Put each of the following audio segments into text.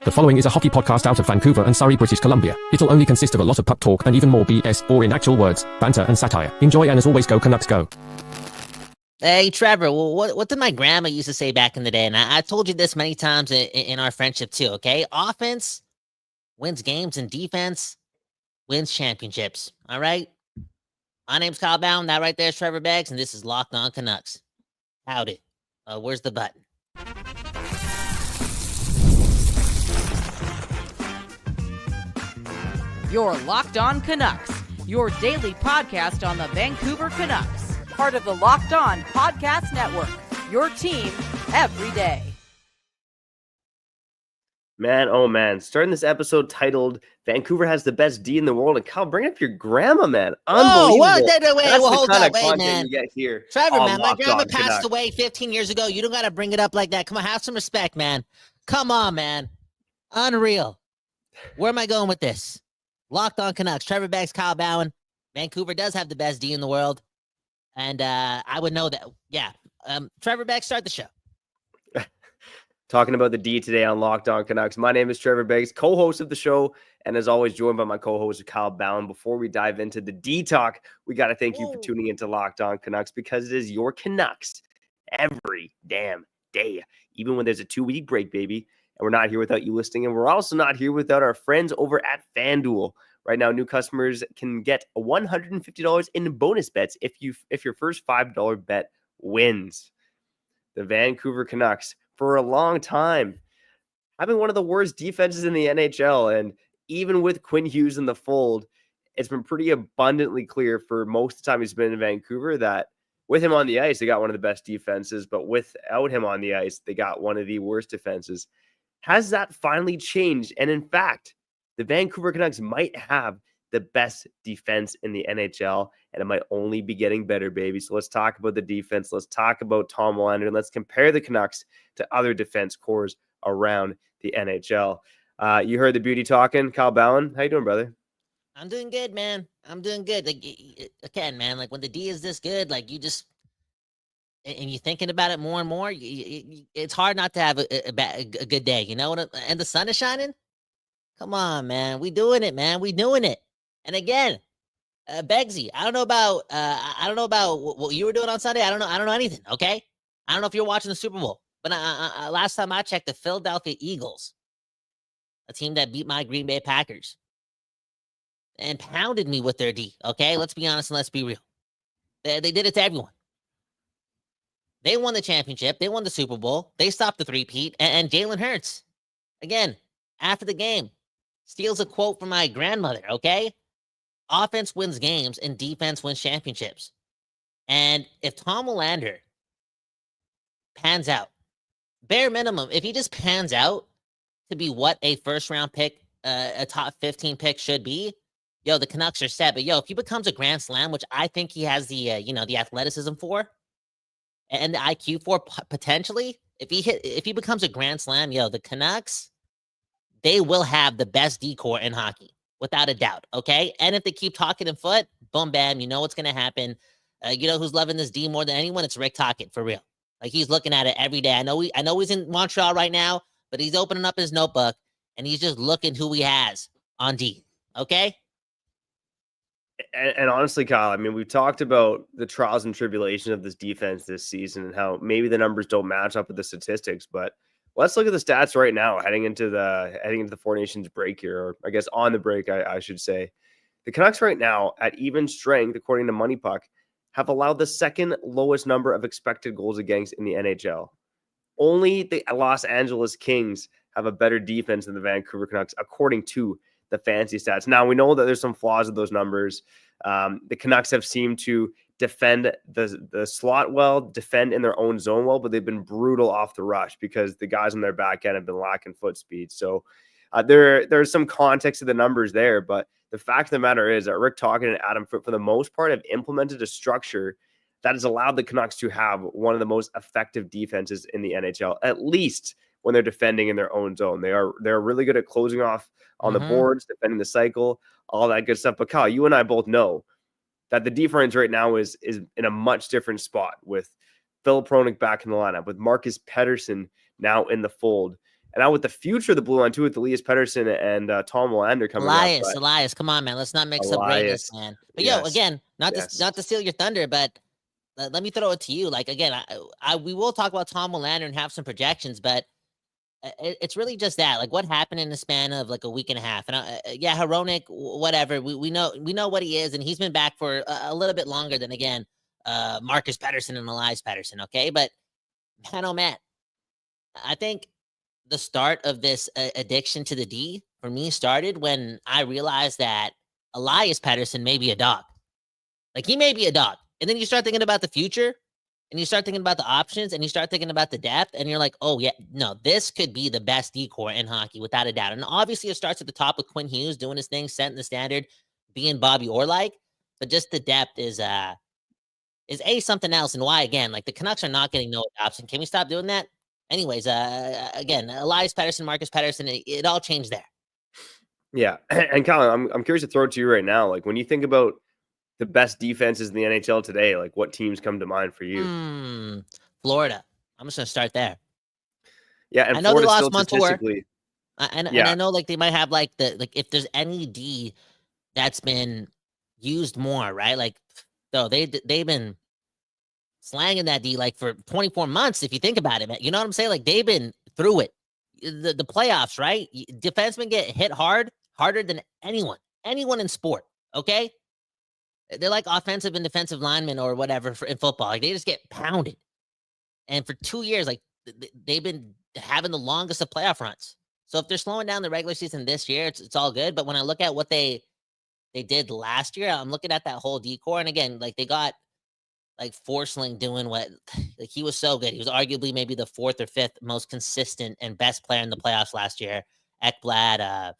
The following is a hockey podcast out of Vancouver and Surrey, British Columbia. It'll only consist of a lot of puck talk and even more BS, or in actual words, banter and satire. Enjoy, and as always, go Canucks go. Hey, Trevor, what did my grandma used to say back in the day? And I told you this many times in our friendship too, okay? Offense wins games and defense wins championships, all right? My name's Kyle Bound. That right there is Trevor Beggs, and this is Locked On Canucks. Howdy. Where's the button? You're Locked On Canucks, your daily podcast on the Vancouver Canucks, part of the Locked On Podcast Network, your team every day. Man, oh man, starting this episode titled Vancouver has the best D in the world. And Kyle, bring up your grandma, man. Unbelievable. Hold on, wait, man. You get here. Trevor, man, my grandma passed away 15 years ago. You don't got to bring it up like that. Come on, have some respect, man. Come on, man. Unreal. Where am I going with this? Locked On Canucks, Trevor Beggs, Kyle Bowen. Vancouver does have the best D in the world. And I would know that. Yeah. Trevor Beggs, start the show. Talking about the D today on Locked On Canucks. My name is Trevor Beggs, co-host of the show, and as always, joined by my co-host Kyle Bowen. Before we dive into the D talk, we got to thank you for tuning into Locked On Canucks, because it is your Canucks every damn day, even when there's a 2-week break, baby. And we're not here without you listening, and we're also not here without our friends over at FanDuel. Right now, new customers can get $150 in bonus bets if your first $5 bet wins. The Vancouver Canucks, for a long time, having one of the worst defenses in the NHL. And even with Quinn Hughes in the fold, it's been pretty abundantly clear for most of the time he's been in Vancouver that with him on the ice, they got one of the best defenses, but without him on the ice, they got one of the worst defenses. Has that finally changed? And in fact, the Vancouver Canucks might have the best defense in the NHL, and it might only be getting better, baby. So let's talk about the defense. Let's talk about Tom Willander, and let's compare the Canucks to other defense cores around the NHL. You heard the beauty talking. Kyle Bowen, how you doing, brother? I'm doing good, man. I'm doing good. Like, again, man, like when the D is this good, like you just, and you're thinking about it more and more, it's hard not to have a good day, you know? And the sun is shining. Come on, man. We doing it, man. We doing it. And again, Beggsy, I don't know about what you were doing on Sunday. I don't know anything. Okay, I don't know if you're watching the Super Bowl, but last time I checked, the Philadelphia Eagles, a team that beat my Green Bay Packers, and pounded me with their D. Okay, let's be honest and let's be real. They did it to everyone. They won the championship. They won the Super Bowl. They stopped the three-peat. And Jalen Hurts, again, after the game, steals a quote from my grandmother, okay? Offense wins games and defense wins championships. And if Tom Willander pans out, bare minimum, if he just pans out to be what a first-round pick, a top 15 pick should be, yo, the Canucks are set. But, yo, if he becomes a Grand Slam, which I think he has the, the athleticism for, and the IQ for potentially, if he becomes a Grand Slam, yo, the Canucks, they will have the best D-core in hockey, without a doubt, okay? And if they keep talking in foot, boom, bam, you know what's going to happen. You know who's loving this D more than anyone? It's Rick Tocchet, for real. Like, he's looking at it every day. I know he's in Montreal right now, but he's opening up his notebook, and he's just looking who he has on D, okay? And honestly, Kyle, I mean, we've talked about the trials and tribulations of this defense this season and how maybe the numbers don't match up with the statistics, but let's look at the stats right now heading into the Four Nations break here, or I guess on the break, I should say. The Canucks right now, at even strength, according to Money Puck, have allowed the second lowest number of expected goals against in the NHL. Only the Los Angeles Kings have a better defense than the Vancouver Canucks, according to the fancy stats. Now, we know that there's some flaws with those numbers. The Canucks have seemed to defend the slot well, defend in their own zone well, but they've been brutal off the rush because the guys on their back end have been lacking foot speed. So there's some context to the numbers there, but the fact of the matter is that Rick Tocchet and Adam Foote, for the most part, have implemented a structure that has allowed the Canucks to have one of the most effective defenses in the NHL, at least when they're defending in their own zone. They're really good at closing off on the boards, defending the cycle, all that good stuff. But Kyle, you and I both know that the defense right now is in a much different spot with Filip Hronek back in the lineup, with Marcus Pettersson now in the fold. And now with the future of the blue line too, with Elias Pettersson and Tom Willander coming Elias, come on, man. Let's not mix up greatness, Elias, man. But yes, again, not to steal your thunder, but let me throw it to you. Like again, we will talk about Tom Willander and have some projections, but it's really just that. Like what happened in the span of like a week and a half. And yeah, Hronek, whatever. We know what he is, and he's been back for a little bit longer than again Marcus Pettersson and Elias Pettersson. Okay, but man, oh man, I think the start of this addiction to the D for me started when I realized that Elias Pettersson may be a dog. Like he may be a dog. And then you start thinking about the future and you start thinking about the options and you start thinking about the depth and you're like, oh yeah, no, this could be the best decor in hockey without a doubt. And obviously it starts at the top with Quinn Hughes doing his thing, setting the standard, being Bobby Orr-like, but just the depth is something else. And why again, like the Canucks are not getting no adoption. Can we stop doing that? Anyways, again, Elias Pettersson, Marcus Pettersson, it all changed there. Yeah. And Colin, I'm curious to throw it to you right now. Like when you think about the best defenses in the NHL today, like what teams come to mind for you? Florida. I'm just going to start there. Yeah. And I know Florida they lost still Montour. statistically. And I know like they might have like if there's any D that's been used more, right? Like, so they've been slanging that D like for 24 months, if you think about it, man. You know what I'm saying? Like they've been through it. The playoffs, right? Defensemen get hit harder than anyone in sport. Okay, they're like offensive and defensive linemen or whatever in football. Like they just get pounded. And for 2 years, like they've been having the longest of playoff runs. So if they're slowing down the regular season this year, it's all good. But when I look at what they did last year, I'm looking at that whole decor. And again, like they got like Forsling doing what, like he was so good. He was arguably maybe the 4th or 5th most consistent and best player in the playoffs last year. Ekblad,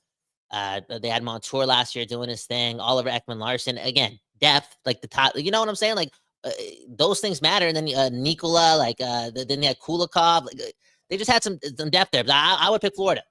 they had Montour last year doing his thing. Oliver Ekman-Larsson, again, depth, like the top, you know what I'm saying? Like those things matter. And then Nikola, like then they had Kulikov. Like, they just had some depth there. But I would pick Florida.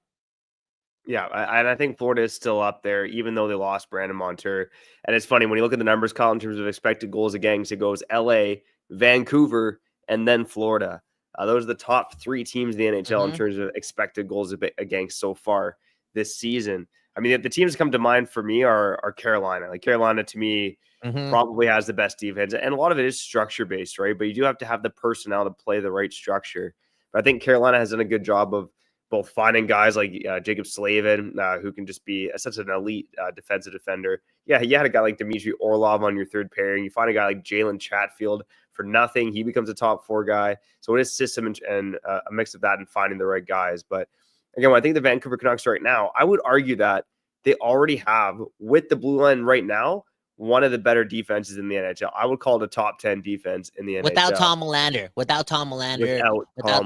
Yeah, and I think Florida is still up there, even though they lost Brandon Montour. And it's funny, when you look at the numbers, Colin, in terms of expected goals against, it goes LA, Vancouver, and then Florida. Those are the top 3 teams in the NHL in terms of expected goals against so far this season. I mean, the teams that come to mind for me are Carolina. Like Carolina, to me, probably has the best defense. And a lot of it is structure-based, right? But you do have to have the personnel to play the right structure. But I think Carolina has done a good job of both finding guys like Jacob Slavin, who can just be such an elite defensive defender. Yeah, you had a guy like Dmitry Orlov on your third pairing. You find a guy like Jalen Chatfield for nothing. He becomes a top 4 guy. So it is system and a mix of that and finding the right guys. But again, when I think the Vancouver Canucks right now, I would argue that they already have, with the blue line right now, one of the better defenses in the NHL. I would call it a top 10 defense in the NHL. Without Tom Willander, without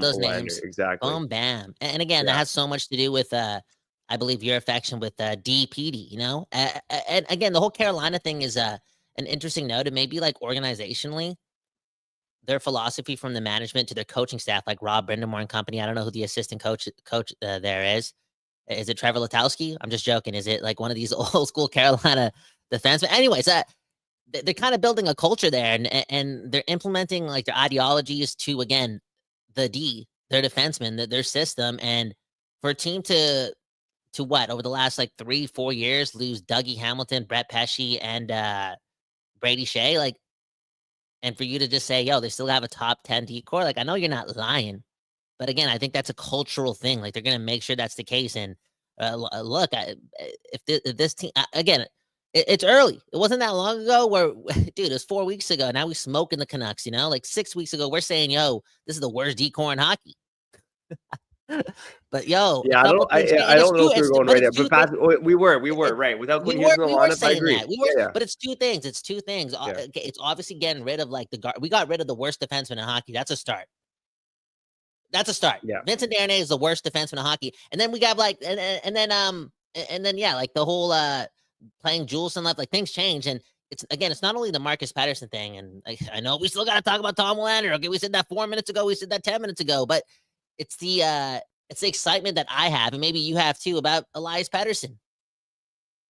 those names. Exactly. Boom, bam. And again, that has so much to do with, I believe, your affection with DPD, you know? And again, the whole Carolina thing is an interesting note. It may be like organizationally, their philosophy from the management to their coaching staff, like Rob Brindamore and company. I don't know who the assistant coach there is. Is it Trevor Letowski? I'm just joking. Is it like one of these old school Carolina defensemen? Anyways, they're kind of building a culture there, and they're implementing like their ideologies to, again, their defensemen, their system. And for a team to what, over the last like 3-4 years, lose Dougie Hamilton, Brett Pesce, and Brady Shea, like, and for you to just say, yo, they still have a top 10 decor. Like, I know you're not lying, but again, I think that's a cultural thing. Like, they're going to make sure that's the case. And look, if this team, again, it's early. It wasn't that long ago where, dude, it was 4 weeks ago. Now we smoking the Canucks, you know, like 6 weeks ago, we're saying, yo, this is the worst decor in hockey. But yo, yeah, I don't know if we were going right there, but we were right. Without Quinn Hughes in the lineup, I agree. But it's two things. Yeah. It's obviously getting rid of like we got rid of the worst defenseman in hockey. That's a start. Yeah. Vincent Darnay is the worst defenseman in hockey. And then we got like, and then yeah, like the whole playing Juleson left, like things change. And it's not only the Marcus Pettersson thing. And I know we still got to talk about Tom Willander. Okay, we said that 4 minutes ago. We said that 10 minutes ago. But it's the excitement that I have, and maybe you have too, about Elias Pettersson.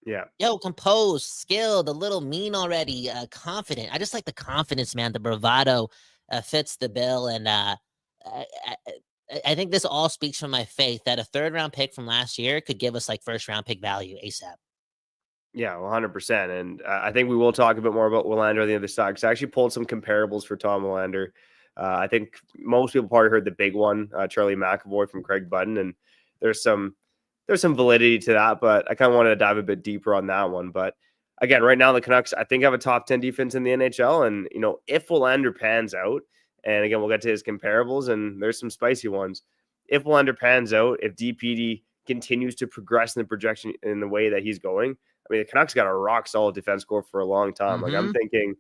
Yeah. Yo, composed, skilled, a little mean already, confident. I just like the confidence, man. The bravado fits the bill. And I think this all speaks from my faith that a 3rd-round pick from last year could give us like 1st-round pick value ASAP. Yeah, 100%. And I think we will talk a bit more about Willander on the other side, because I actually pulled some comparables for Tom Willander. I think most people probably heard the big one, Charlie McAvoy from Craig Button, and there's some validity to that, but I kind of wanted to dive a bit deeper on that one. But again, right now the Canucks, I think, have a top 10 defense in the NHL, and if Willander pans out, and again we'll get to his comparables, and there's some spicy ones. If Willander pans out, if DPD continues to progress in the projection in the way that he's going, I mean, the Canucks got a rock solid defense core for a long time. Like, I'm thinking,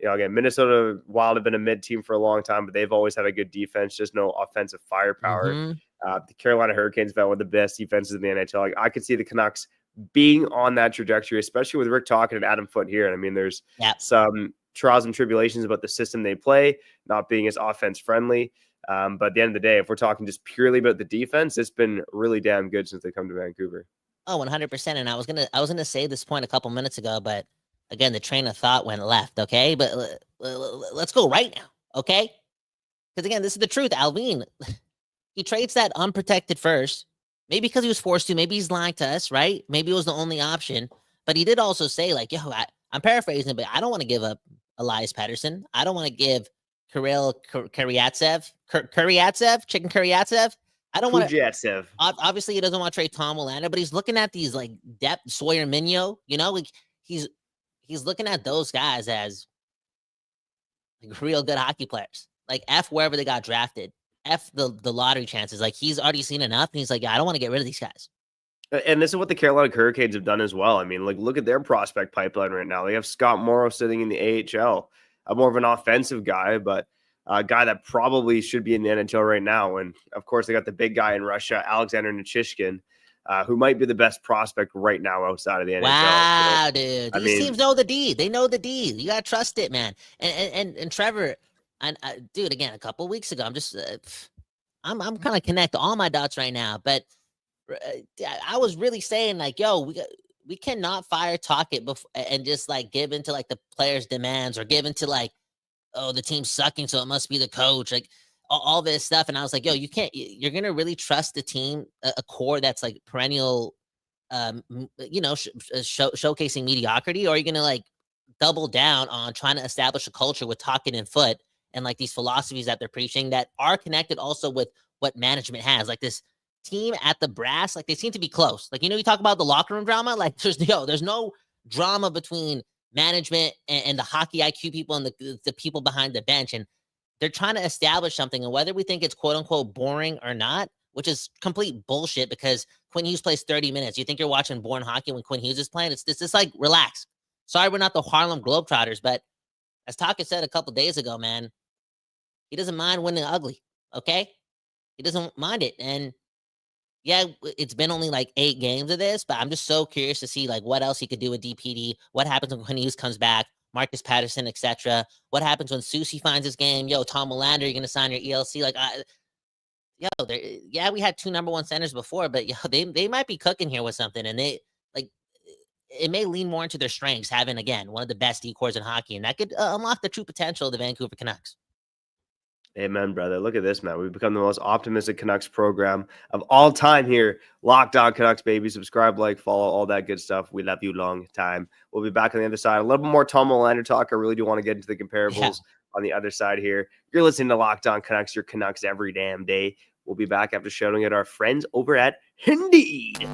again, Minnesota Wild have been a mid team for a long time, but they've always had a good defense, just no offensive firepower. The Carolina Hurricanes have been one of the best defenses in the NHL. Like, I could see the Canucks being on that trajectory, especially with Rick Tocchet and Adam Foote here. And I mean, there's some trials and tribulations about the system they play, not being as offense friendly. But at the end of the day, if we're talking just purely about the defense, it's been really damn good since they come to Vancouver. Oh, 100%. And I was gonna say this point a couple minutes ago, but again, the train of thought went left. Okay, but let's go right now. Okay, because again, this is the truth. Allvin, he trades that unprotected first, maybe because he was forced to. Maybe he's lying to us, right? Maybe it was the only option. But he did also say, like, yo, I'm paraphrasing, but I don't want to give up Elias Pettersson. I don't want to give Kirill Karyatsev, Chicken Karyatsev. I don't want to. Obviously, he doesn't want to trade Tom Willander, but he's looking at these like depth, Sawyer Minyo. Like he's looking at those guys as like real good hockey players. Like F wherever they got drafted, F the lottery chances. Like he's already seen enough, and he's like, yeah, I don't want to get rid of these guys. And this is what the Carolina Hurricanes have done as well. I mean, like, look at their prospect pipeline right now. They have Scott Morrow sitting in the AHL, more of an offensive guy, but a guy that probably should be in the NHL right now. And of course, they got the big guy in Russia, Alexander Nichushkin, who might be the best prospect right now outside of the NHL. Wow, dude. These teams know the D. They know the D. You got to trust it, man. And Trevor, dude, again, a couple of weeks ago, I'm just, I'm kind of connecting all my dots right now. But I was really saying, like, yo, we cannot fire Tocchet and just like give into like the players' demands or give into like, oh, the team's sucking, so it must be the coach, like all this stuff. And I was like, yo, you're going to really trust the team, a core that's like perennial, showcasing mediocrity, or are you going to like double down on trying to establish a culture with Tocchet and Foote and like these philosophies that they're preaching that are connected also with what management has, like this team at the brass, like they seem to be close. Like, you talk about the locker room drama, like there's no drama between management and the hockey IQ people and the people behind the bench. And they're trying to establish something. And whether we think it's quote unquote boring or not, which is complete bullshit because Quinn Hughes plays 30 minutes. You think you're watching boring hockey when Quinn Hughes is playing? It's just like, relax. Sorry, we're not the Harlem Globetrotters, but as Tocchet said a couple days ago, man, he doesn't mind winning ugly. Okay. He doesn't mind it. And yeah, it's been only like 8 games of this, but I'm just so curious to see like what else he could do with DPD. What happens when Quinn Hughes comes back, Marcus Patterson, etc. What happens when Susie finds his game? Yo, Tom Willander, you're gonna sign your ELC? Like, we had 2 number 1 centers before, but they might be cooking here with something, and they like it may lean more into their strengths, having again one of the best D-cores in hockey, and that could unlock the true potential of the Vancouver Canucks. Amen, brother. Look at this, man. We've become the most optimistic Canucks program of all time here. Locked On Canucks, baby. Subscribe, like, follow, all that good stuff. We love you long time. We'll be back on the other side. A little bit more Tom Willander talk. I really do want to get into the comparables on the other side here. You're listening to Locked On Canucks, your Canucks every damn day. We'll be back after shouting at our friends over at Indeed.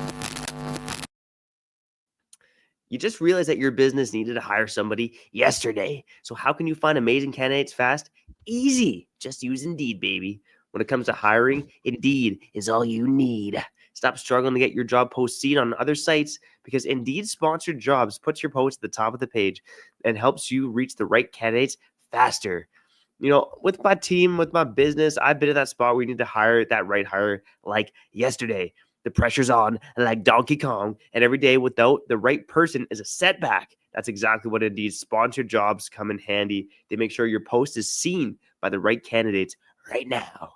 You just realized that your business needed to hire somebody yesterday. So how can you find amazing candidates fast? Easy. Just use Indeed, baby. When it comes to hiring, Indeed is all you need. Stop struggling to get your job post seen on other sites because Indeed sponsored jobs puts your post at the top of the page and helps you reach the right candidates faster. With my team, with my business, I've been at that spot where we need to hire that right hire like yesterday. The pressure's on like Donkey Kong, and every day without the right person is a setback. That's exactly what Indeed sponsored jobs come in handy. They make sure your post is seen by the right candidates right now.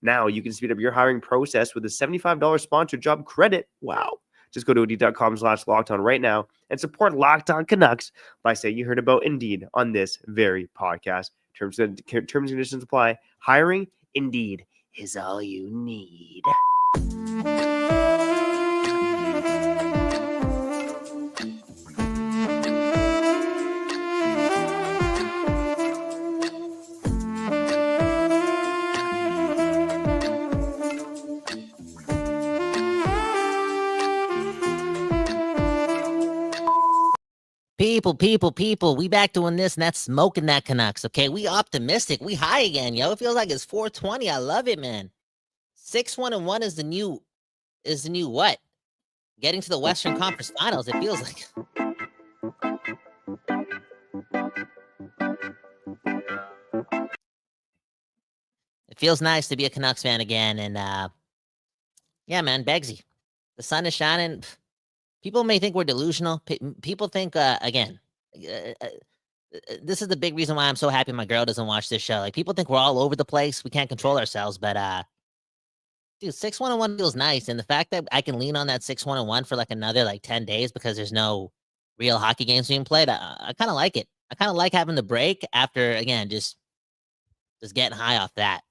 Now you can speed up your hiring process with a $75 sponsored job credit. Wow. Just go to Indeed.com/lockedon right now and support Locked On Canucks by saying you heard about Indeed on this very podcast. Terms and conditions apply. Hiring? Indeed. is all you need. People, we back doing this, and that's smoking that Canucks, okay? We optimistic. We high again, yo. It feels like it's 420. I love it, man. 6-1-1 is the new what? Getting to the Western Conference Finals, it feels like. It feels nice to be a Canucks fan again, and yeah, man, Beggsy. The sun is shining. People may think we're delusional. People think, again, this is the big reason why I'm so happy my girl doesn't watch this show. Like, people think we're all over the place. We can't control ourselves, but, dude, 6-1-1 feels nice. And the fact that I can lean on that 6-1-1 for like another, like 10 days because there's no real hockey games being played, I kind of like it. I kind of like having the break after, again, just getting high off that.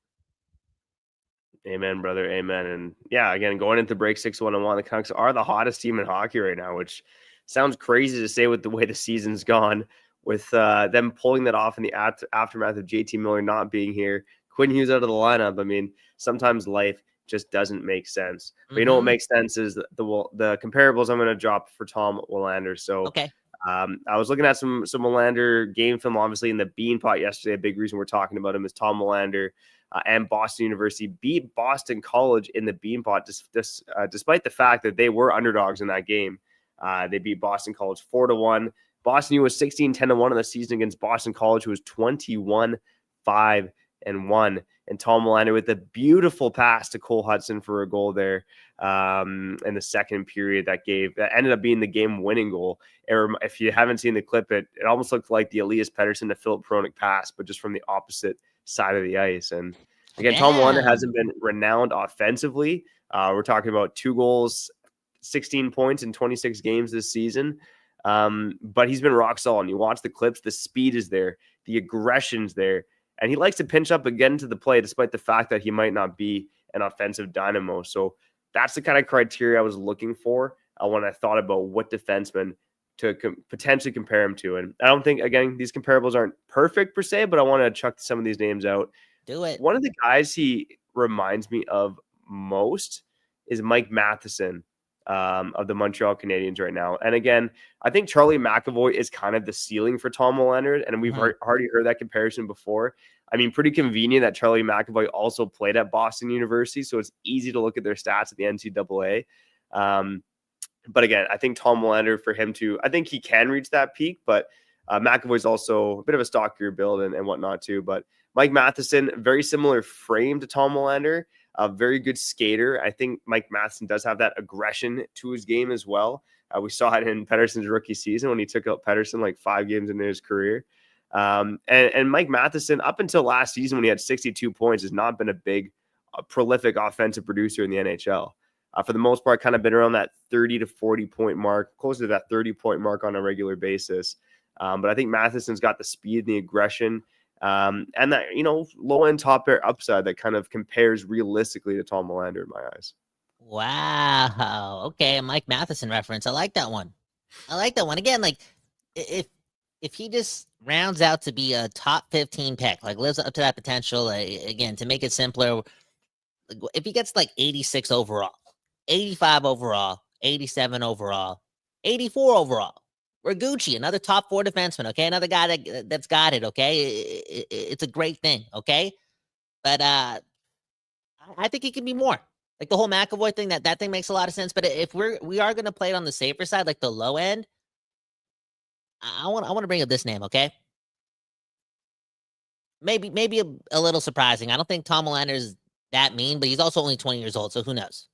Amen, brother. Amen. And yeah, again, going into break 6-1-1, the Canucks are the hottest team in hockey right now, which sounds crazy to say with the way the season's gone, with them pulling that off in the aftermath of JT Miller not being here, Quinn Hughes out of the lineup. I mean, sometimes life just doesn't make sense. But you know what makes sense is the comparables I'm going to drop for Tom Willander. So Okay. I was looking at some Willander game film, obviously, in the Beanpot yesterday. A big reason we're talking about him is Tom Willander and Boston University beat Boston College in the Beanpot, despite the fact that they were underdogs in that game. They beat Boston College 4-1. Boston U was 16-10-1 in the season against Boston College, who was 21-5-1. And Tom Willander with a beautiful pass to Cole Hudson for a goal there in the second period that ended up being the game-winning goal. If you haven't seen the clip, it almost looked like the Elias Pettersson to Philip Hronek pass, but just from the opposite side of the ice. And again, Tom Willander hasn't been renowned offensively. We're talking about 2 goals, 16 points in 26 games this season. But he's been rock solid. You watch the clips, the speed is there, the aggression's there, and he likes to pinch up again to the play, despite the fact that he might not be an offensive dynamo. So that's the kind of criteria I was looking for when I thought about what defenseman to potentially compare him to. And I don't think, again, these comparables aren't perfect per se, but I want to chuck some of these names out. Do it. One of the guys he reminds me of most is Mike Matheson of the Montreal Canadiens right now. And again, I think Charlie McAvoy is kind of the ceiling for Tom Willander, and we've already heard that comparison before. I mean, pretty convenient that Charlie McAvoy also played at Boston University, so it's easy to look at their stats at the NCAA. But again, I think Tom Willander, for him to, I think he can reach that peak, but McAvoy's also a bit of a stockier build and whatnot too. But Mike Matheson, very similar frame to Tom Willander, a very good skater. I think Mike Matheson does have that aggression to his game as well. We saw it in Pettersson's rookie season when he took out Pettersson like 5 games into his career. And Mike Matheson, up until last season when he had 62 points, has not been a big, prolific offensive producer in the NHL. For the most part, kind of been around that 30 to 40 point mark, closer to that 30 point mark on a regular basis. But I think Matheson's got the speed and the aggression and that, low end top pair upside that kind of compares realistically to Tom Willander in my eyes. Wow. Okay. A Mike Matheson reference. I like that one. Again, like if he just rounds out to be a top 15 pick, like lives up to that potential, again, to make it simpler, if he gets like 86 overall, 85 overall, 87 overall, 84 overall, we're Gucci, another top 4 defenseman, okay? Another guy that's got it, okay? It's a great thing, okay? But I think he can be more. Like the whole McAvoy thing, that thing makes a lot of sense. But if we are going to play it on the safer side, like the low end, I want to bring up this name, okay? Maybe a little surprising. I don't think Tom Willander is that mean, but he's also only 20 years old, so who knows?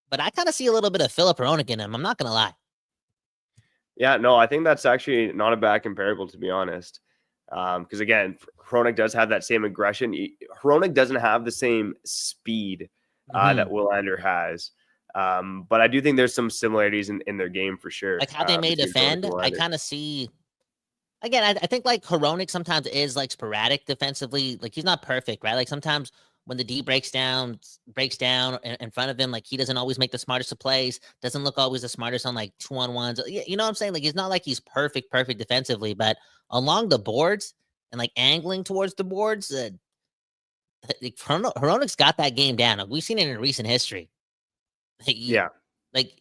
But I kind of see a little bit of Philip Hronek in him. I'm not going to lie. Yeah, no, I think that's actually not a bad comparable, to be honest. Because again, Hronek does have that same aggression. Hronek doesn't have the same speed that Willander has. But I do think there's some similarities in their game for sure. Like how they may defend, I kind of see. Again, I think like Hronek sometimes is like sporadic defensively. Like he's not perfect, right? Like sometimes when the D breaks down in front of him, like he doesn't always make the smartest of plays, doesn't look always the smartest on like 2-on-1s. You know what I'm saying? Like he's not like he's perfect defensively, but along the boards and like angling towards the boards, Hronek's got that game down. We've seen it in recent history. Yeah. Like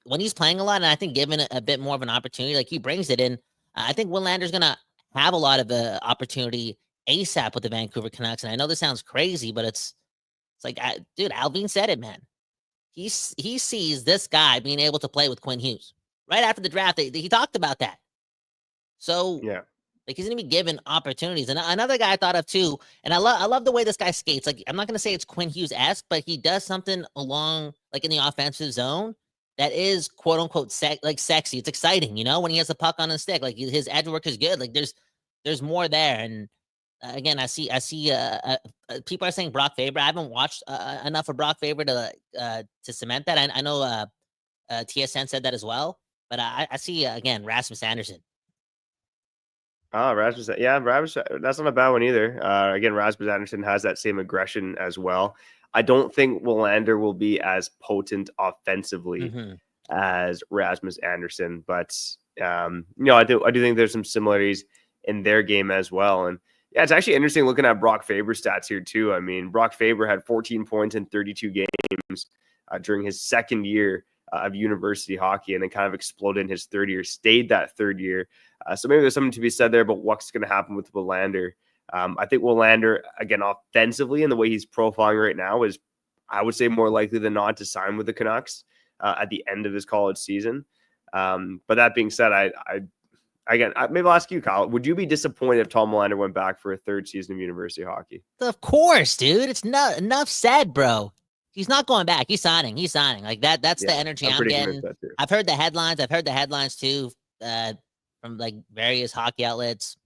when he's playing a lot, and I think given a bit more of an opportunity, like he brings it in. I think Willander's gonna have a lot of opportunity ASAP with the Vancouver Canucks. And I know this sounds crazy, but it's like, dude, Allvin said it, man. He sees this guy being able to play with Quinn Hughes right after the draft. He talked about that. So yeah. Like he's gonna be given opportunities. And another guy I thought of too, and I love the way this guy skates. Like I'm not gonna say it's Quinn Hughes-esque, but he does something along like in the offensive zone that is quote unquote sexy. It's exciting, you know, when he has the puck on his stick. Like his edge work is good. Like there's more there. And again, I see people are saying Brock Faber. I haven't watched enough of Brock Faber to cement that. I know TSN said that as well, but I see again Rasmus Anderson. Oh, Rasmus. Yeah, Rasmus. That's not a bad one either. Again, Rasmus Anderson has that same aggression as well. I don't think Willander will be as potent offensively as Rasmus Anderson, but you know, I do think there's some similarities in their game as well. And yeah, it's actually interesting looking at Brock Faber's stats here too. I mean, Brock Faber had 14 points in 32 games during his second year of university hockey, and then kind of exploded in his third year, stayed that third year. So maybe there's something to be said there about what's going to happen with Willander. I think Willander, again, offensively, and the way he's profiling right now, is, I would say, more likely than not to sign with the Canucks at the end of his college season. But that being said, maybe I'll ask you, Kyle, would you be disappointed if Tom Willander went back for a third season of university hockey? Of course, dude. It's not enough said, bro. He's not going back. He's signing. Like that. That's the energy I'm getting. I've heard the headlines too, from like various hockey outlets.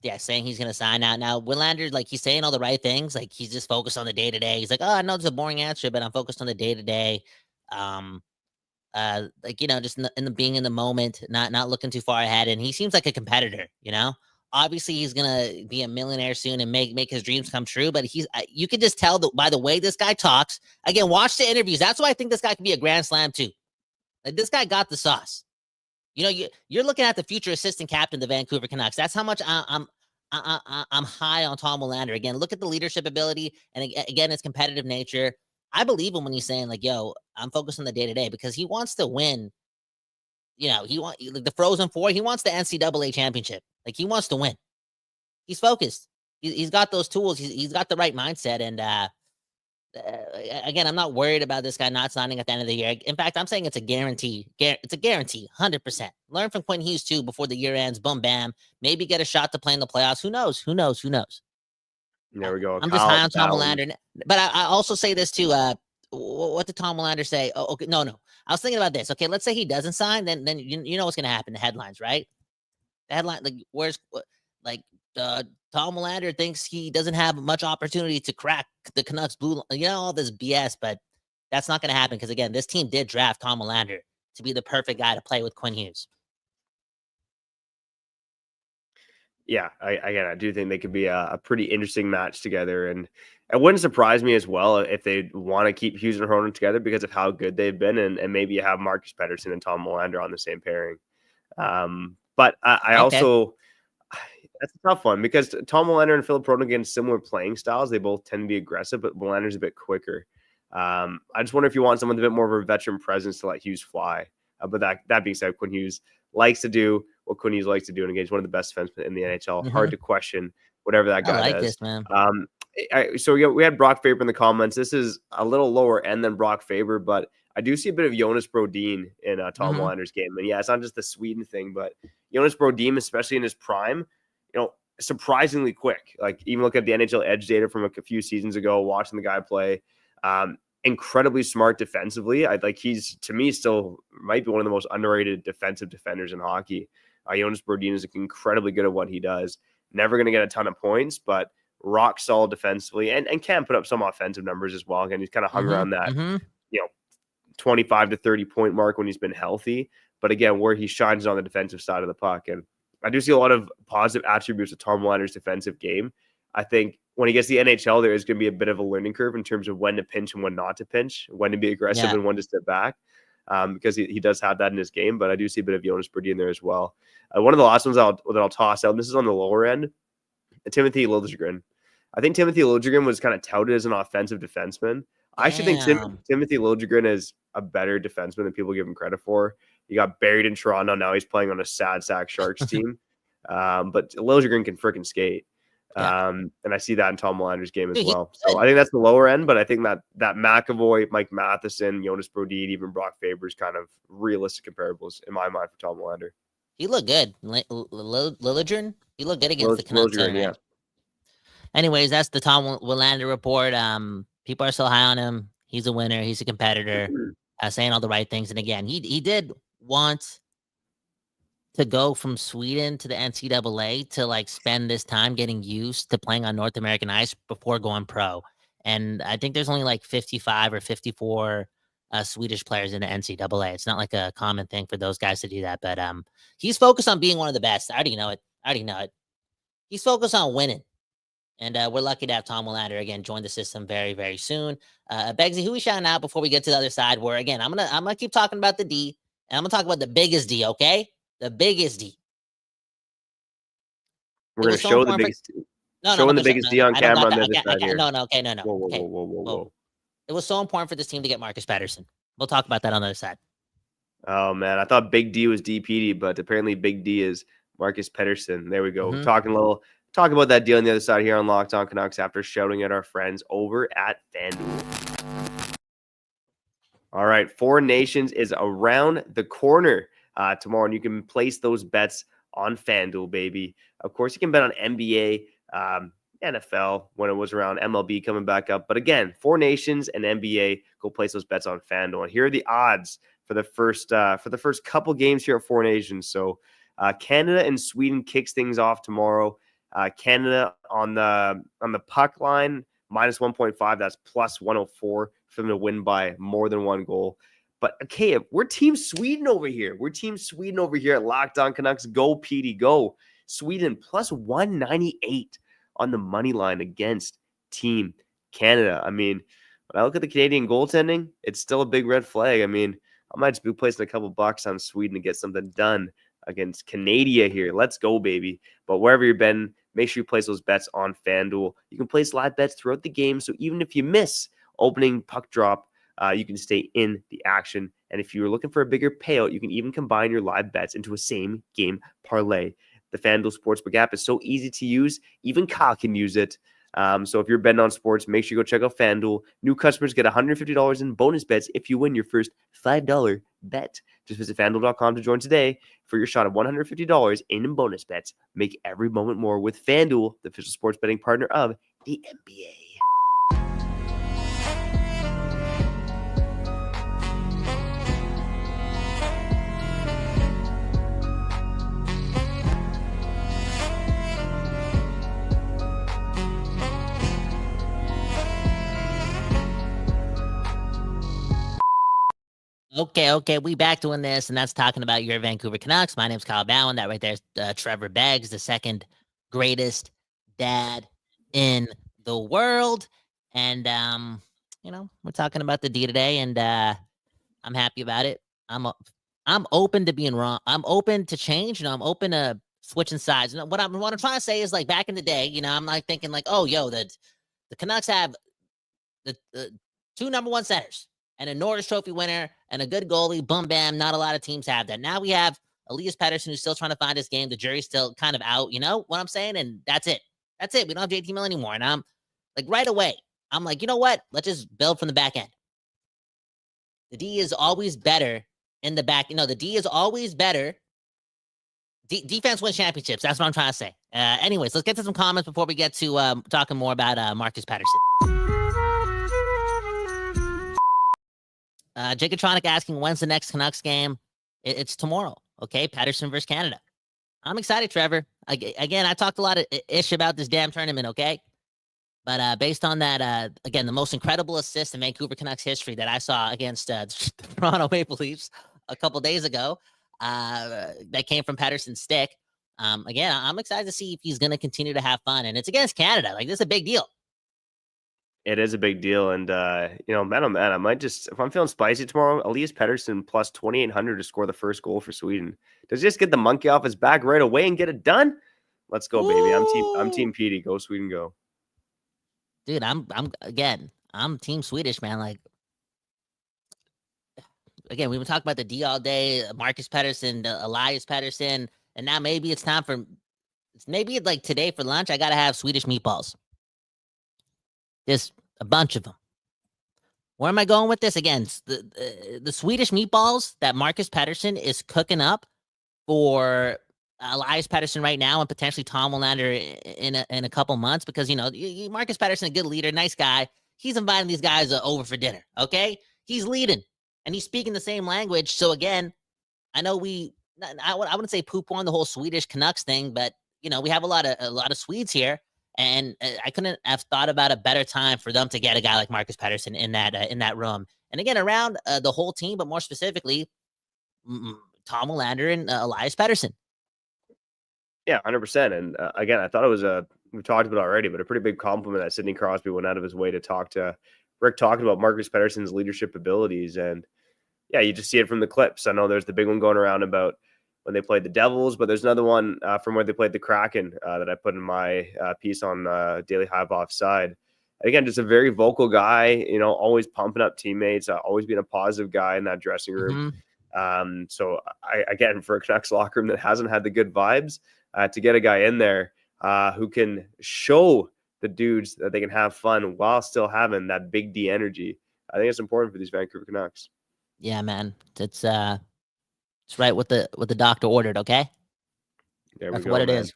Yeah, saying he's gonna sign out now. Willander, like he's saying all the right things. Like he's just focused on the day to day. He's like, oh, I know it's a boring answer, but I'm focused on the day to day. Like, you know, just being in the moment, not looking too far ahead. And he seems like a competitor, you know. Obviously, he's gonna be a millionaire soon and make his dreams come true. But you can just tell by the way this guy talks. Again, watch the interviews. That's why I think this guy could be a grand slam too. Like this guy got the sauce. You know, you're looking at the future assistant captain of the Vancouver Canucks. That's how much I'm high on Tom Willander. Again, look at the leadership ability, and again, his competitive nature. I believe him when he's saying like, "Yo, I'm focused on the day to day," because he wants to win. You know, he wants like the Frozen Four. He wants the NCAA championship. Like he wants to win. He's focused. He's got those tools. He's got the right mindset. And again, I'm not worried about this guy not signing at the end of the year. In fact, I'm saying it's a guarantee. It's a guarantee, 100%. Learn from Quinn Hughes too before the year ends. Boom, bam. Maybe get a shot to play in the playoffs. Who knows? There we go. I'm just high on Tom Willander. But I also say this too. What did Tom Willander say? Oh, okay. No. I was thinking about this. Okay, let's say he doesn't sign, then you know what's gonna happen. The headlines, right? The headline, like Tom Willander thinks he doesn't have much opportunity to crack the Canucks blue. You know, all this BS, but that's not gonna happen because again, this team did draft Tom Willander to be the perfect guy to play with Quinn Hughes. Yeah, I do think they could be a pretty interesting match together, and it wouldn't surprise me as well if they want to keep Hughes and Hronek together because of how good they've been, and maybe you have Marcus Pettersson and Tom Willander on the same pairing. But I also, that's a tough one because Tom Willander and Philip Hronek, again, similar playing styles. They both tend to be aggressive, but Willander's a bit quicker. I just wonder if you want someone with a bit more of a veteran presence to let Hughes fly. But that being said, Quinn Hughes likes to do what Quinn Hughes likes to do, and again, he's one of the best defensemen in the NHL. Hard to question whatever that guy does. This, man. So we had Brock Faber in the comments. This is a little lower end than Brock Faber, but I do see a bit of Jonas Brodin in Tom Willander's game. And yeah, it's not just the Sweden thing, but Jonas Brodin, especially in his prime, you know, surprisingly quick. Like even look at the NHL Edge data from a few seasons ago, watching the guy play. Incredibly smart defensively. He's, to me, still might be one of the most underrated defensive defenders in hockey. Jonas Brodin is incredibly good at what he does. Never going to get a ton of points, but rock solid defensively and can put up some offensive numbers as well. Again, he's kind of hung around that, 25 to 30 point mark when he's been healthy. But again, where he shines on the defensive side of the puck. And I do see a lot of positive attributes of Tom Willander's defensive game. I think when he gets the NHL, there is going to be a bit of a learning curve in terms of when to pinch and when not to pinch, when to be aggressive and when to step back, because he does have that in his game. But I do see a bit of Jonas Brodin in there as well. One of the last ones that I'll toss out, and this is on the lower end, Timothy Liljegren. I think Timothy Liljegren was kind of touted as an offensive defenseman. I actually think Timothy Liljegren is a better defenseman than people give him credit for. He got buried in Toronto. Now he's playing on a sad sack Sharks team. But Liljegren can freaking skate. And I see that in Tom Willander's game as well. So I think that's the lower end, but I think that McAvoy, Mike Matheson, Jonas Brodin, even Brock Faber's kind of realistic comparables in my mind for Tom Willander. He looked good. Liljegren, he looked good against the Canucks. Yeah. Anyways, that's the Tom Willander report. People are still high on him. He's a winner. He's a competitor, saying all the right things. And again, he did want to go from Sweden to the NCAA to like spend this time getting used to playing on North American ice before going pro. And I think there's only like 55 or 54 Swedish players in the NCAA. It's not like a common thing for those guys to do that. But he's focused on being one of the best. I already know it. He's focused on winning. And we're lucky to have Tom Willander again join the system very, very soon. Beggsy, who we shouting out before we get to the other side? Where again, I'm gonna keep talking about the D, and I'm gonna talk about the biggest D. Okay, the biggest D. We're gonna show the biggest. Showing the biggest D on camera on the other side here. No. Whoa. It was so important for this team to get Marcus Pettersson. We'll talk about that on the other side. Oh man, I thought Big D was DPD, but apparently Big D is Marcus Pettersson. There we go. Talk about that deal on the other side here on Locked On Canucks after shouting at our friends over at FanDuel. All right, Four Nations is around the corner tomorrow, and you can place those bets on FanDuel, baby. Of course, you can bet on NBA, NFL when it was around, MLB coming back up. But again, Four Nations and NBA, go place those bets on FanDuel. And here are the odds for the first couple games here at Four Nations. So Canada and Sweden kicks things off tomorrow. Canada on the puck line, minus 1.5. That's plus 104 for them to win by more than one goal. But okay, we're Team Sweden over here. At Locked On Canucks. Go, Petey, go. Sweden plus 198 on the money line against Team Canada. I mean, when I look at the Canadian goaltending, it's still a big red flag. I mean, I might just be placing a couple bucks on Sweden to get something done against Canada here. Let's go, baby. But wherever you're betting, make sure you place those bets on FanDuel. You can place live bets throughout the game, so even if you miss opening puck drop, you can stay in the action. And if you're looking for a bigger payout, you can even combine your live bets into a same game parlay. The FanDuel Sportsbook app is so easy to use. Even Kyle can use it. So if you're betting on sports, make sure you go check out FanDuel. New customers get $150 in bonus bets if you win your first $5 bet. Just visit FanDuel.com to join today for your shot of $150 in bonus bets. Make every moment more with FanDuel, the official sports betting partner of the NBA. Okay, we back doing this, and that's talking about your Vancouver Canucks. My name's Kyle Bowen. That right there is Trevor Beggs, the second greatest dad in the world. And, we're talking about the D today, and I'm happy about it. I'm open to being wrong. I'm open to change. I'm open to switching sides. And what I'm trying to say is, like, back in the day, I'm like thinking like, oh, the Canucks have the two number one centers and a Norris Trophy winner and a good goalie. Boom, bam. Not a lot of teams have that. Now we have Elias Pettersson, who's still trying to find his game. The jury's still kind of out. You know what I'm saying? And that's it. We don't have JT Miller anymore. And I'm like, right away, I'm like, you know what? Let's just build from the back end. The D is always better in the back. The D is always better. Defense wins championships. That's what I'm trying to say. Anyways, let's get to some comments before we get to talking more about Marcus Pettersson. Jacotronic asking, when's the next Canucks game? It's tomorrow. Okay, Pettersson versus Canada. I'm excited, Trevor. Again, I talked a lot of ish about this damn tournament, okay? But based on that, again, the most incredible assist in Vancouver Canucks history that I saw against the Toronto Maple Leafs a couple days ago, that came from Pettersson's stick. Again, I'm excited to see if he's going to continue to have fun. And it's against Canada. Like, this is a big deal. It is a big deal. And, man, oh, man, I might just, if I'm feeling spicy tomorrow, Elias Pettersson plus 2,800 to score the first goal for Sweden. Does he just get the monkey off his back right away and get it done? Let's go, baby. I'm team Petey. Go Sweden, go. Dude, I'm team Swedish, man. Like, again, we've been talking about the D all day, Marcus Pettersson, Elias Pettersson, and now maybe it's time for, maybe like today for lunch, I got to have Swedish meatballs. Just a bunch of them. Where am I going with this? Again, the Swedish meatballs that Marcus Pettersson is cooking up for Elias Pettersson right now and potentially Tom Willander in a couple months, because, Marcus Pettersson, a good leader, nice guy. He's inviting these guys over for dinner, okay? He's leading, and he's speaking the same language. So, again, I know I wouldn't say poop on the whole Swedish Canucks thing, but, we have a lot of Swedes here. And I couldn't have thought about a better time for them to get a guy like Marcus Pettersson in that room. And again, around the whole team, but more specifically, Tom Willander and Elias Pettersson. Yeah, 100%. And again, I thought it was we've talked about it already, but a pretty big compliment that Sidney Crosby went out of his way to talk to Rick, talking about Marcus Pettersson's leadership abilities. And yeah, you just see it from the clips. I know there's the big one going around about when they played the Devils, but there's another one from where they played the Kraken that I put in my piece on Daily Hive Offside. Again, just a very vocal guy, always pumping up teammates, always being a positive guy in that dressing room. So again, for a Canucks locker room that hasn't had the good vibes, to get a guy in there who can show the dudes that they can have fun while still having that big D energy, I think it's important for these Vancouver Canucks. Yeah, man. It's right what the doctor ordered, okay? That's what it is.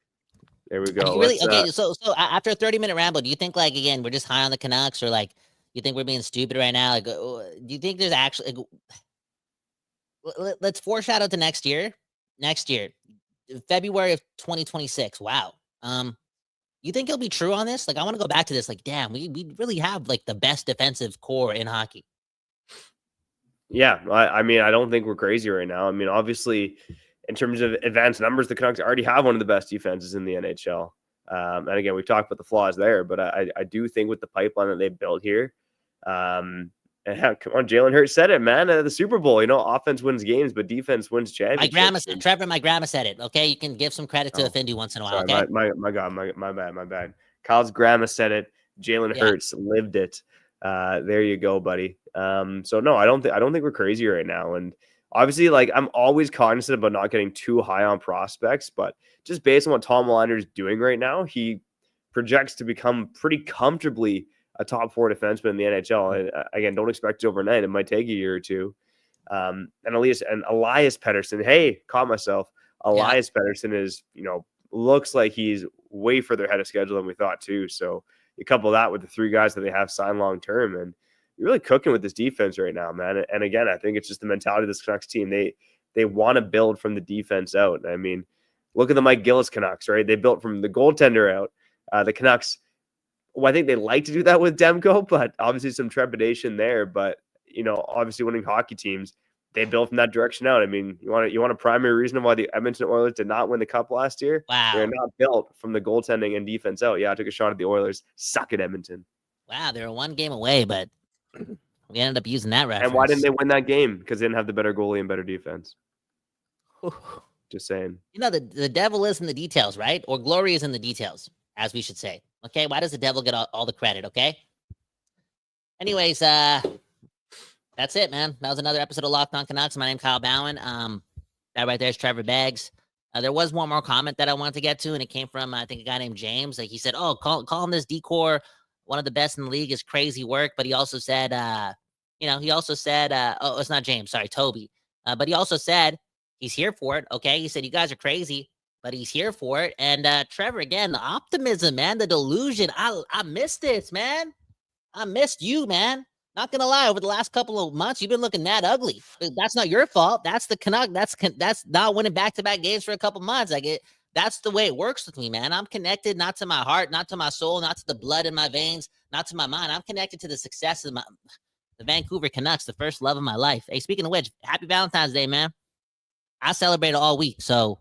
There we go. So after a 30-minute ramble, do you think, like, again, we're just high on the Canucks, or like you think we're being stupid right now? Like, do you think there's actually let's foreshadow to next year, February of 2026. Wow. You think he'll be true on this? Like, I want to go back to this. Like, damn, we really have like the best defensive core in hockey. Yeah, I mean, I don't think we're crazy right now. I mean, obviously, in terms of advanced numbers, the Canucks already have one of the best defenses in the NHL. And again, we've talked about the flaws there, but I do think with the pipeline that they built here, and come on, Jalen Hurts said it, man. At the Super Bowl, offense wins games, but defense wins championships. My grandma said it. Okay, you can give some credit to Findy once in a while. Sorry, okay, my God, my bad. Kyle's grandma said it. Jalen Hurts lived it. There you go, buddy. So no, I don't think we're crazy right now. And obviously, like, I'm always cognizant about not getting too high on prospects, but just based on what Tom Willander is doing right now, he projects to become pretty comfortably a top 4 defenseman in the NHL. And again, don't expect it overnight. It might take a year or two. And Elias Pettersson, hey, caught myself. Elias Pettersson is, looks like he's way further ahead of schedule than we thought too. So you couple that with the 3 guys that they have signed long term, and you're really cooking with this defense right now, man. And again, I think it's just the mentality of this Canucks team. They want to build from the defense out. I mean, look at the Mike Gillis Canucks, right? They built from the goaltender out. The Canucks, well, I think they like to do that with Demko, but obviously some trepidation there. But obviously winning hockey teams, they built from that direction out. I mean, you want a primary reason why the Edmonton Oilers did not win the Cup last year? Wow, they're not built from the goaltending and defense out. Yeah, I took a shot at the Oilers. Suck at Edmonton. Wow, they were 1 game away, but we ended up using that reference. And why didn't they win that game? Because they didn't have the better goalie and better defense. Just saying. The devil is in the details, right? Or glory is in the details, as we should say. Okay, why does the devil get all the credit? Okay. Anyways, that's it, man. That was another episode of Locked On Canucks. My name's Kyle Bowen. That right there is Trevor Beggs. There was one more comment that I wanted to get to, and it came from, I think, a guy named James. Like, he said, "Oh, call him this decor. One of the best in the league is crazy work." But he also said, oh, it's not James. Sorry, Toby. But he also said he's here for it. Okay. He said, you guys are crazy, but he's here for it. And Trevor, again, the optimism, man, the delusion. I missed this, man. I missed you, man. Not gonna lie, over the last couple of months, you've been looking that ugly. That's not your fault. That's the Canuck. That's not winning back-to-back games for a couple months. That's the way it works with me, man. I'm connected not to my heart, not to my soul, not to the blood in my veins, not to my mind. I'm connected to the success of the Vancouver Canucks, the first love of my life. Hey, speaking of which, happy Valentine's Day, man. I celebrated all week, so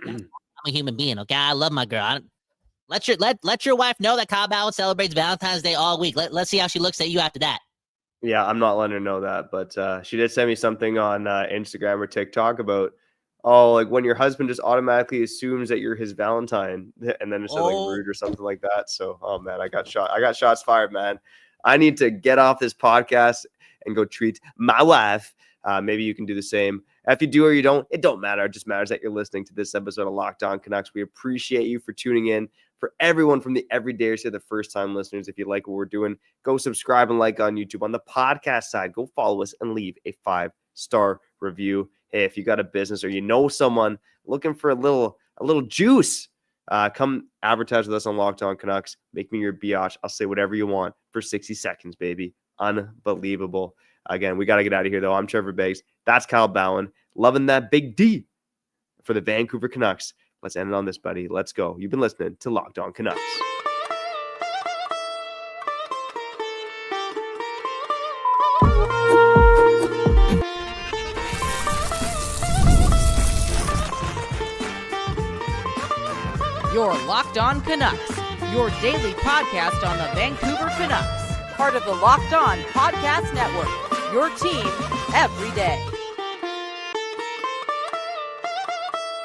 I'm I'm a human being, okay? I love my girl. Let your wife know that Kyle Ballard celebrates Valentine's Day all week. Let's see how she looks at you after that. Yeah, I'm not letting her know that, but she did send me something on Instagram or TikTok about, like when your husband just automatically assumes that you're his Valentine, and then it's something rude or something like that. So, oh man, I got shots fired, man. I need to get off this podcast and go treat my wife. Maybe you can do the same. If you do or you don't, it don't matter. It just matters that you're listening to this episode of Locked On Canucks. We appreciate you for tuning in. For everyone from the everydayers to the first-time listeners, if you like what we're doing, go subscribe and like on YouTube. On the podcast side, go follow us and leave a 5-star review. Hey, if you got a business or you know someone looking for a little juice, come advertise with us on Locked On Canucks. Make me your biatch. I'll say whatever you want for 60 seconds, baby. Unbelievable. Again, we got to get out of here, though. I'm Trevor Beggs. That's Kyle Bowen. Loving that big D for the Vancouver Canucks. Let's end it on this, buddy. Let's go. You've been listening to Locked On Canucks. You're Locked On Canucks, your daily podcast on the Vancouver Canucks. Part of the Locked On Podcast Network, your team every day.